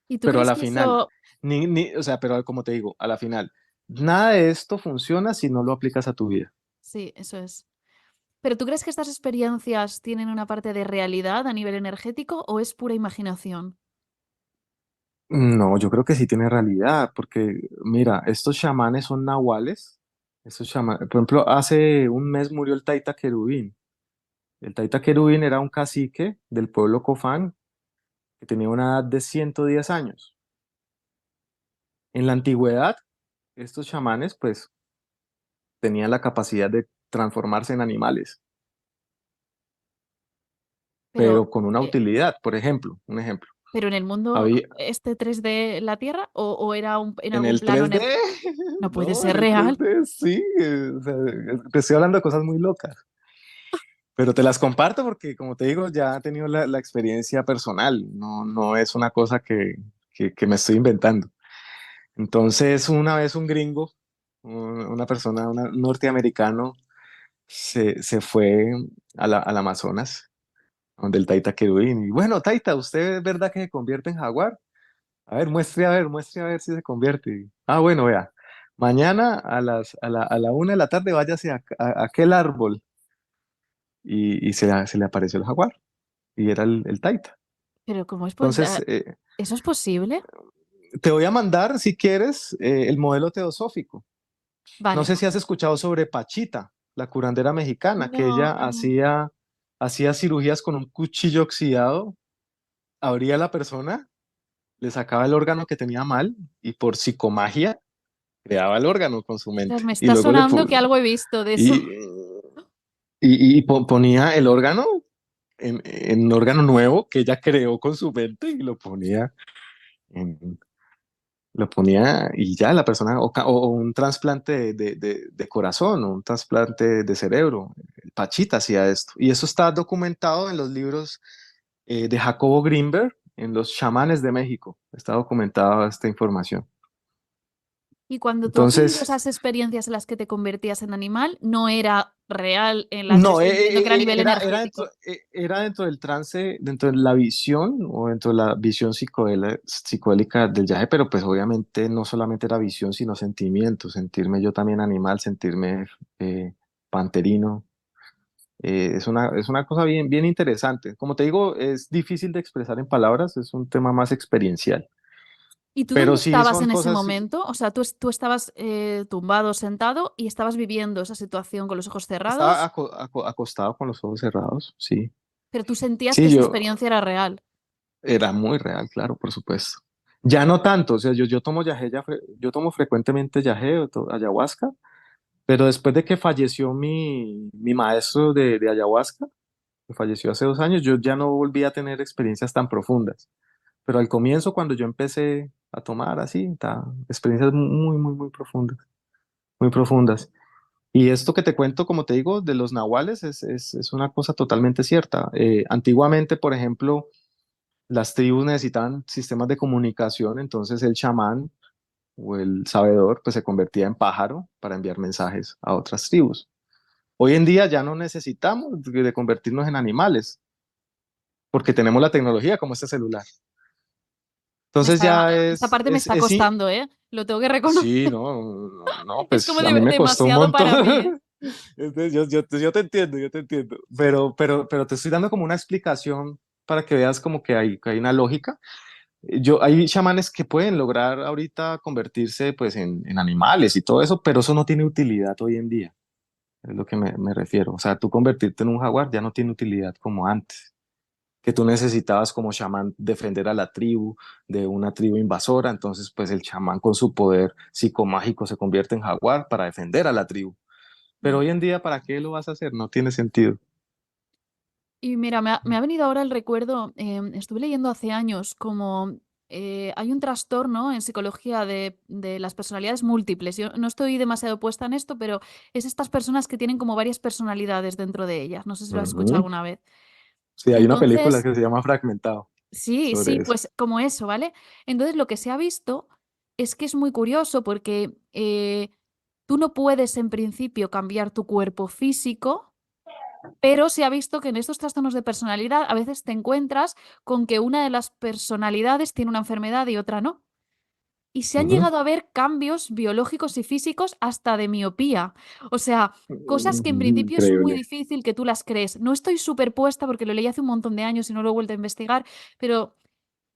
¿Y tú Pero a crees la que final, eso... o sea, pero como te digo, a la final, nada de esto funciona si no lo aplicas a tu vida. Sí, eso es. ¿Pero tú crees que estas experiencias tienen una parte de realidad a nivel energético o es pura imaginación? No, yo creo que sí tiene realidad, porque mira, estos chamanes son nahuales. Por ejemplo, hace un mes murió el Taita Querubín. El Taita Querubín era un cacique del pueblo Cofán que tenía una edad de 110 años. En la antigüedad, estos chamanes pues tenían la capacidad de transformarse en animales, Pero, pero con una eh, utilidad. Por ejemplo, un ejemplo. pero en el mundo Había, este 3D la Tierra o era en en algún el plano... 3D, No puede no, en ser el real. 3D, sí. O sea, te estoy hablando de cosas muy locas. Pero te las comparto porque, como te digo, ya he tenido la experiencia personal, no es una cosa que me estoy inventando. Entonces, una vez un gringo, una persona, un norteamericano, se fue al Amazonas, donde el Taita quedó y bueno, Taita, ¿usted es verdad que se convierte en jaguar? Muestre a ver si se convierte. Ah, bueno, vea, mañana a la 1 de la tarde váyase a aquel árbol y se le apareció el jaguar y era el Taita. Pero ¿cómo es Entonces, posible? ¿Eso es posible? te voy a mandar, si quieres, el modelo teosófico. No Vale. sé si has escuchado sobre Pachita, la curandera mexicana, que No, ella no. hacía cirugías con un cuchillo oxidado, abría a la persona, le sacaba el órgano que tenía mal y por psicomagia creaba el órgano con su Ostras, mente. me Y está luego sonando que algo he visto de eso. y, ponía el órgano en un órgano nuevo que ella creó con su mente y en, lo ponía y ya la persona, o un trasplante de corazón, o un trasplante de cerebro. El Pachita hacía esto. Y eso está documentado en los libros de Jacobo Greenberg, en Los Chamanes de México. Está documentada esta información. Y cuando tú has vivido Entonces, esas experiencias en las que te convertías en animal, no era real en la no, 3D, entiendo que era a nivel dentro, energético. era dentro del trance, dentro de la visión o dentro de la visión psicodélica del viaje, pero pues obviamente no solamente era visión, sino sentimiento, sentirme yo también animal, sentirme panterino. Es una cosa bien, bien interesante. Como te digo, es difícil de expresar en palabras, es un tema más experiencial. ¿Y tú Pero dónde sí estabas son en ese cosas, momento? O sea, tú estabas tumbado, sentado y estabas viviendo esa situación con los ojos estaba cerrados, acostado con los ojos cerrados, sí. pero tú sentías que Sí, esa yo experiencia era real. era muy real, claro, por supuesto. Ya no tanto, o sea, yo tomo yagé, yo tomo frecuentemente yagé o ayahuasca, pero después de que falleció mi maestro de ayahuasca, que falleció hace 2 años, yo ya no volví a tener experiencias tan profundas. Pero al comienzo, cuando yo empecé a tomar así, experiencias muy, muy, muy profundas, muy profundas. Y esto que te cuento, como te digo, de los nahuales es una cosa totalmente cierta. Antiguamente, por ejemplo, las tribus necesitaban sistemas de comunicación, entonces el chamán o el sabedor pues se convertía en pájaro para enviar mensajes a otras tribus. Hoy en día ya no necesitamos de convertirnos en animales porque tenemos la tecnología como este celular. Me Entonces está, ya esta parte me está sí, costando, ¿eh? Lo tengo que sí, reconocer. no, no, no, Es como pues a mí me costó un demasiado para mí, ¿eh? montón. Entonces, yo te entiendo, yo te entiendo. Pero te estoy dando como una explicación para que veas como que hay una lógica. Hay chamanes que pueden lograr ahorita convertirse pues en animales y todo eso, pero eso no tiene utilidad hoy en día, es lo que me refiero. O sea, tú convertirte en un jaguar ya no tiene utilidad como antes, que tú necesitabas como chamán defender a la tribu de una tribu invasora, entonces pues el chamán con su poder psicomágico se convierte en jaguar para defender a la tribu. Pero Ujú. hoy en día, ¿para qué lo vas a hacer? No tiene sentido. Y mira, me ha venido ahora el recuerdo, estuve leyendo hace años como hay un trastorno en psicología de las personalidades múltiples. Yo no estoy demasiado puesta en esto, pero es estas personas que tienen como varias personalidades dentro de ellas. No sé si lo has escuchado Ujú. alguna vez. Sí, hay una película Entonces, que se llama Fragmentado sí, sobre sí, eso. pues como eso, ¿vale? Entonces lo que se ha visto es que es muy curioso porque tú no puedes en principio cambiar tu cuerpo físico, pero se ha visto que en estos trastornos de personalidad a veces te encuentras con que una de las personalidades tiene una enfermedad y otra no. Y se han Ujú. llegado a ver cambios biológicos y físicos hasta de miopía. O sea, cosas que en principio es muy Increíble. difícil que tú las crees. No estoy superpuesta porque lo leí hace un montón de años y no lo he vuelto a investigar, pero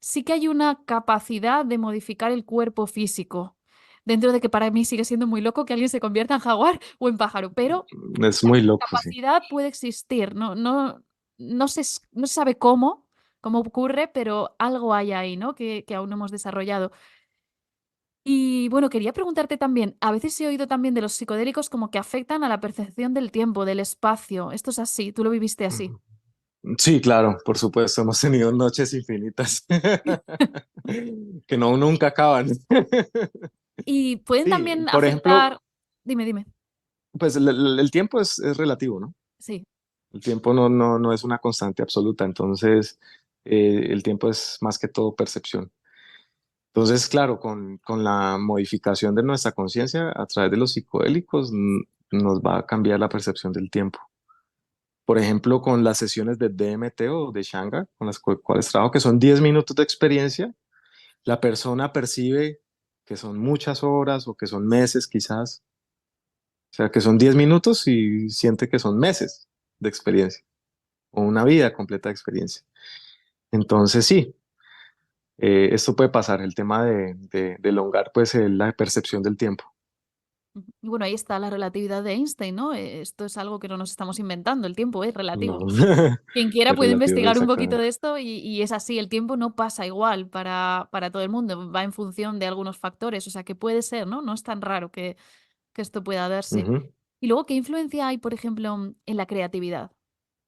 sí que hay una capacidad de modificar el cuerpo físico. Dentro de que para mí sigue siendo muy loco que alguien se convierta en jaguar o en pájaro, pero Es la muy loco, sí. capacidad puede existir. No se sabe cómo ocurre, pero algo hay ahí, ¿no? Que aún no hemos desarrollado. Y bueno, quería preguntarte también, a veces he oído también de los psicodélicos como que afectan a la percepción del tiempo, del espacio. Esto es así, tú lo viviste así. Sí, claro, por supuesto, hemos tenido noches infinitas que no nunca acaban. Y pueden Sí, también por ejemplo, afectar. Dime, dime. pues el tiempo es relativo, ¿no? Sí. El tiempo no es una constante absoluta, entonces el tiempo es más que todo percepción. Entonces, claro, con la modificación de nuestra conciencia a través de los psicodélicos, nos va a cambiar la percepción del tiempo. Por ejemplo, con las sesiones de DMT o de Shanga, con las cuales trabajo, que son 10 minutos de experiencia, la persona percibe que son muchas horas o que son meses quizás. O sea, que son 10 minutos y siente que son meses de experiencia o una vida completa de experiencia. Entonces, sí, esto puede pasar, el tema de elongar pues la percepción del tiempo. Ujú. Y bueno, ahí está la relatividad de Einstein, ¿no? Esto es algo que no nos estamos inventando, el tiempo es No, relativo. Quien quiera es puede relativo, investigar un poquito exactamente. de esto y es así, el tiempo no pasa igual para todo el mundo, va en función de algunos factores, o sea que puede ser, ¿no? No es tan raro que esto pueda darse. Ujú. Y luego, ¿qué influencia hay, por ejemplo, en la creatividad?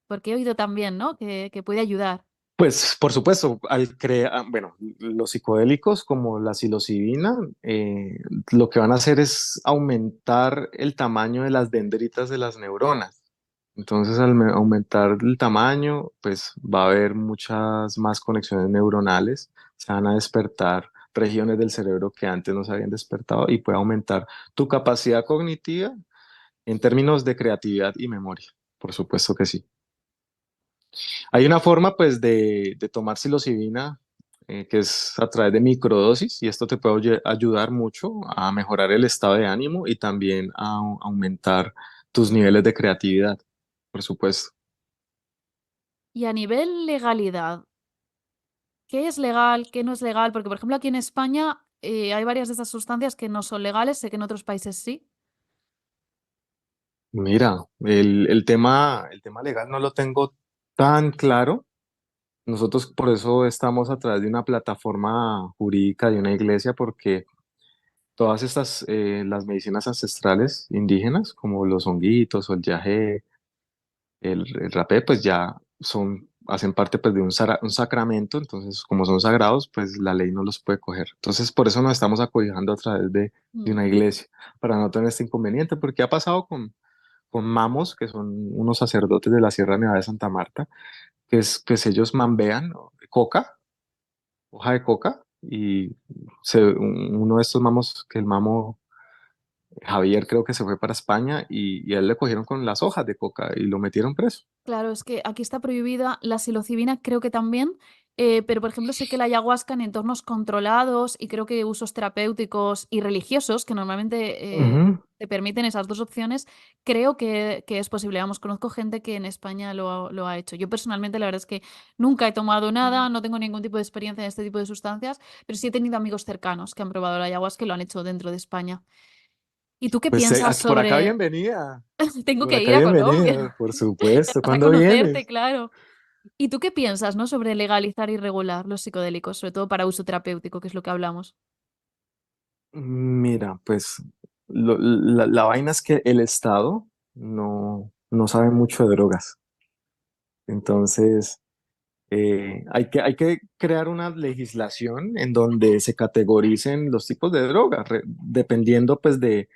Porque he oído también, ¿no? Que puede ayudar. Pues por supuesto, al crear, bueno, los psicodélicos como la psilocibina, lo que van a hacer es aumentar el tamaño de las dendritas de las neuronas. Entonces, al aumentar el tamaño, pues va a haber muchas más conexiones neuronales, se van a despertar regiones del cerebro que antes no se habían despertado y puede aumentar tu capacidad cognitiva en términos de creatividad y memoria. Por supuesto que sí. Hay una forma pues de tomar psilocibina que es a través de microdosis y esto te puede ayudar mucho a mejorar el estado de ánimo y también a aumentar tus niveles de creatividad. por supuesto. Y a nivel legalidad, ¿qué es legal, qué no es legal? Porque, por ejemplo, aquí en España hay varias de estas sustancias que no son legales, sé que en otros países sí. Mira, el tema legal no lo tengo tan claro. Nosotros por eso estamos a través de una plataforma jurídica de una iglesia, porque todas estas, las medicinas ancestrales indígenas, como los honguitos o el yagé, el rapé, pues ya hacen parte pues de un sacramento, entonces como son sagrados, pues la ley no los puede coger. Entonces por eso nos estamos acobijando a través de Mm. una iglesia, para no tener este inconveniente, porque ha pasado con mamos, que son unos sacerdotes de la Sierra Nevada de Santa Marta, que es, pues ellos mambean, ¿no?, coca, hoja de coca, y uno de estos mamos, que el mamo Javier creo que se fue para España y a él le cogieron con las hojas de coca y lo metieron preso. Claro, es que aquí está prohibida la psilocibina, creo que también, pero por ejemplo sé que la ayahuasca en entornos controlados y creo que usos terapéuticos y religiosos, que normalmente Ujú. te permiten esas dos opciones, creo que es posible. Vamos, conozco gente que en España lo ha hecho. Yo personalmente la verdad es que nunca he tomado nada, no tengo ningún tipo de experiencia en este tipo de sustancias, pero sí he tenido amigos cercanos que han probado la ayahuasca y lo han hecho dentro de España. ¿Y tú qué Pues piensas por acá sobre... bienvenida, Tengo por que acá ir a Colombia bienvenida, por supuesto. para ¿Cuándo conocerte, vienes? claro. ¿Y tú qué piensas, no, sobre legalizar y regular los psicodélicos, sobre todo para uso terapéutico, que es lo que hablamos? Mira, pues la vaina es que el Estado no sabe mucho de drogas. Entonces, hay que crear una legislación en donde se categoricen los tipos de drogas, dependiendo pues de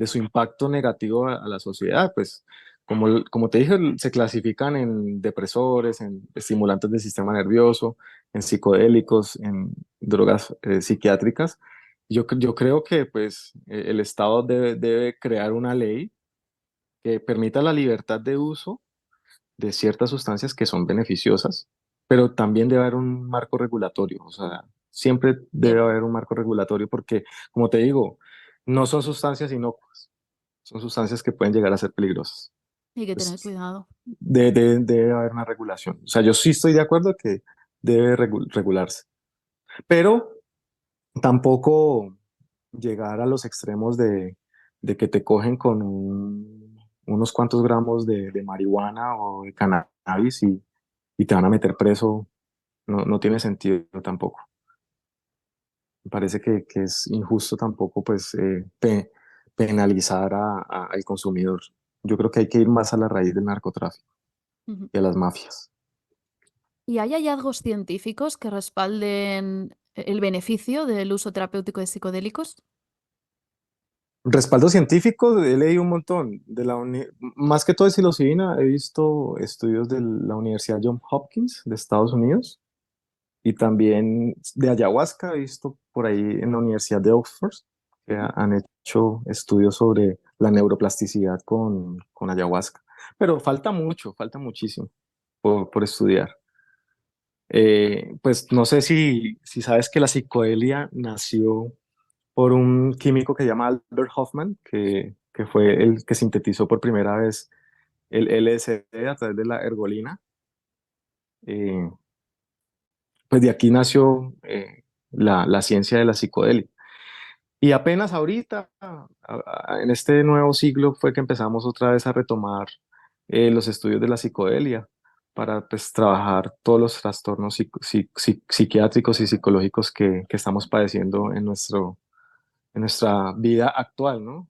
su impacto negativo a la sociedad. Pues como te dije, se clasifican en depresores, en estimulantes del sistema nervioso, en psicodélicos, en drogas psiquiátricas. Yo creo que pues el Estado debe crear una ley que permita la libertad de uso de ciertas sustancias que son beneficiosas, pero también debe haber un marco regulatorio. O sea, siempre debe Bien, haber un marco regulatorio porque, como te digo, no son sustancias inocuas, son sustancias que pueden llegar a ser peligrosas. hay que tener Pues, cuidado. debe haber una regulación. O sea, yo sí estoy de acuerdo que debe regularse, pero tampoco llegar a los extremos de que te cogen con unos cuantos gramos de marihuana o de cannabis y te van a meter preso. No tiene sentido tampoco. Me parece que es injusto tampoco pues penalizar al consumidor. Yo creo que hay que ir más a la raíz del narcotráfico Ujú. y a las mafias. ¿Y hay hallazgos científicos que respalden el beneficio del uso terapéutico de psicodélicos? Respaldo científico, he leído un montón. Más que todo de psilocibina, he visto estudios de la Universidad Johns Hopkins de Estados Unidos y también de ayahuasca. He visto por ahí en la Universidad de Oxford que han hecho estudios sobre la neuroplasticidad con ayahuasca. Pero falta mucho, falta muchísimo por estudiar. Pues no sé si sabes que la psicodelia nació por un químico que se llama Albert Hoffman, que fue el que sintetizó por primera vez el LSD a través de la ergolina. Eh, pues de aquí nació la ciencia de la psicodelia. Y apenas ahorita, en este nuevo siglo, fue que empezamos otra vez a retomar los estudios de la psicodelia para pues, trabajar todos los trastornos psiquiátricos y psicológicos que estamos padeciendo en nuestra vida actual, ¿no?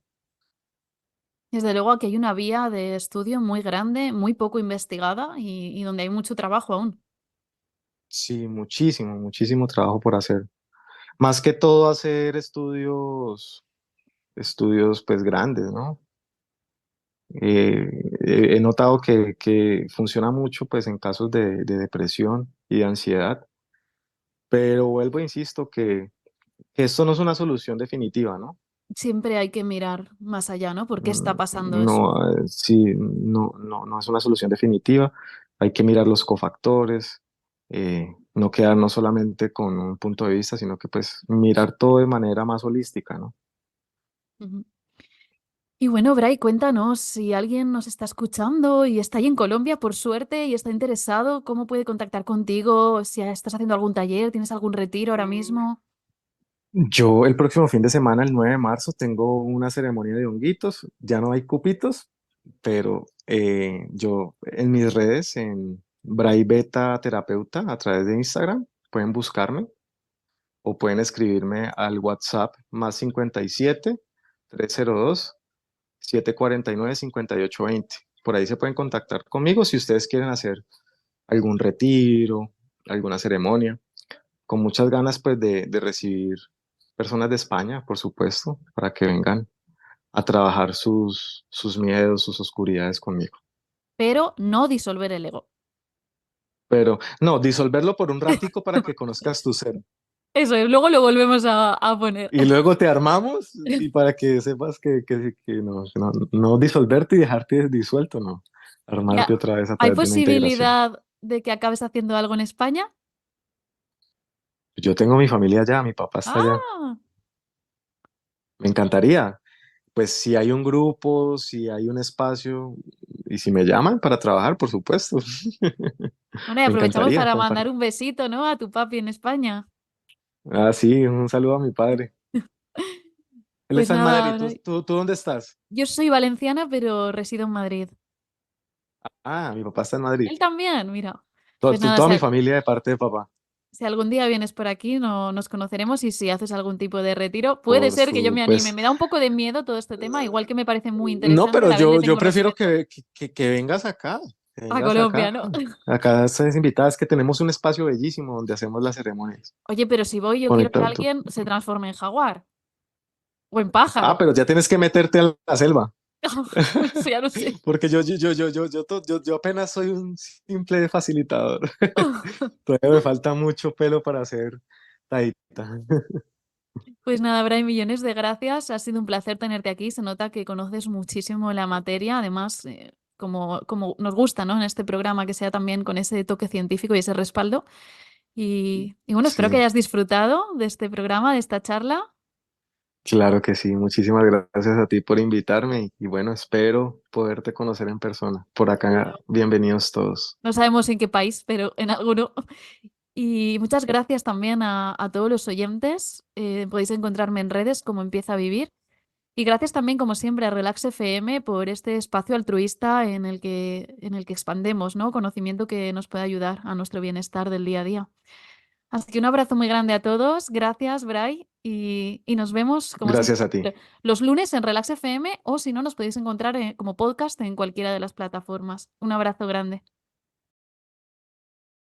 Desde luego aquí hay una vía de estudio muy grande, muy poco investigada y donde hay mucho trabajo aún. Sí, muchísimo, muchísimo trabajo por hacer. Más que todo hacer estudios pues grandes, ¿no? He notado que funciona mucho pues en casos de depresión y de ansiedad, pero vuelvo e insisto que esto no es una solución definitiva, ¿no? Siempre hay que mirar más allá, ¿no? ¿Por qué está pasando eso? No, sí, no es una solución definitiva. Hay que mirar los cofactores, no quedarnos solamente con un punto de vista, sino que pues mirar todo de manera más holística, ¿no? Ujú. Y bueno, Bray, cuéntanos si alguien nos está escuchando y está ahí en Colombia, por suerte, y está interesado, ¿cómo puede contactar contigo? Si estás haciendo algún taller, tienes algún retiro ahora mismo. Yo el próximo fin de semana, el 9 de marzo, tengo una ceremonia de honguitos. Ya no hay cupitos, pero yo en mis redes, en Bray Beta Terapeuta, a través de Instagram, pueden buscarme o pueden escribirme al WhatsApp más 57 302 749 5820. Por ahí se pueden contactar conmigo si ustedes quieren hacer algún retiro, alguna ceremonia, con muchas ganas pues de recibir personas de España, por supuesto, para que vengan a trabajar sus miedos, sus oscuridades conmigo. Pero no disolver el ego. Pero no, disolverlo por un ratico para que conozcas tu ser. Eso es, luego lo volvemos a poner. Y luego te armamos y para que sepas que no, no disolverte y dejarte disuelto, no. Armarte Ya, otra vez a ¿hay través de una integración. posibilidad de que acabes haciendo algo en España? Yo tengo mi familia allá, mi papá está allá. Ah, Me encantaría. Pues si hay un grupo, si hay un espacio y si me llaman para trabajar, por supuesto. bueno, y Me aprovechamos encantaría para mandar compartir. un besito, ¿no? A tu papi en España. Ah, sí, un saludo a mi padre. Él Pues está en nada, Madrid. Bray. ¿Tú dónde estás? Yo soy valenciana, pero resido en Madrid. Ah, mi papá está en Madrid. Él también, mira. Pues nada, Toda mi familia de parte de papá. si algún día vienes por aquí, no, nos conoceremos y si haces algún tipo de retiro, puede Por ser que yo me anime. supuesto. Me da un poco de miedo todo este tema, igual que me parece muy No, interesante, a pero la vez le yo tengo prefiero respeto. que vengas acá. Que A vengas Colombia, acá. ¿no? Acá estás invitada. Es que tenemos un espacio bellísimo donde hacemos las ceremonias. Oye, pero si voy, yo quiero que Conectado. alguien se transforme en jaguar o en Ah, pájaro. pero ya tienes que meterte a la selva. Eso ya no sé. Porque yo apenas soy un simple facilitador. Todavía me falta mucho pelo para hacer taita. Pues nada, Brian, millones de gracias. Ha sido un placer tenerte aquí. Se nota que conoces muchísimo la materia. Además, como nos gusta, ¿no? En este programa que sea también con ese toque científico y ese respaldo. Y bueno, espero que Sí, hayas disfrutado de este programa, de esta charla. claro que sí. Muchísimas gracias a ti por invitarme y bueno, espero poderte conocer en persona. Por acá, Seguro. bienvenidos todos. No sabemos en qué país, pero en alguno. Y muchas gracias también a todos los oyentes. Podéis encontrarme en redes como Empieza a Vivir. Y gracias también, como siempre, a Relax FM por este espacio altruista en el que expandemos, ¿no? Conocimiento que nos puede ayudar a nuestro bienestar del día a día. Así que un abrazo muy grande a todos. Gracias, Bray. Y nos vemos, como Gracias siempre, a ti. los lunes en Relax FM o si no, nos podéis encontrar como podcast en cualquiera de las plataformas. Un abrazo grande.